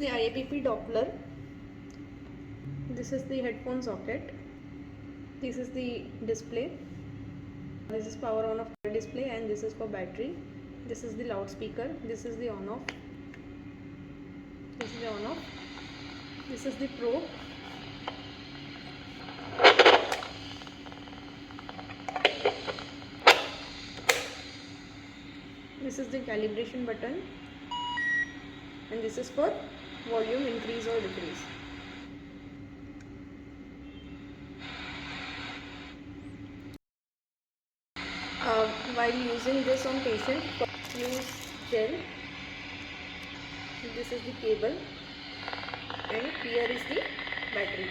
the IABP Doppler. This is the headphone socket. This is the display. This is power on off display, and this is for battery. This is the loudspeaker. This is the on off. This is the on off. This is the probe. This is the calibration button, and this is for volume increase or decrease. While using this on patient, use gel. This is the cable, and here is the battery.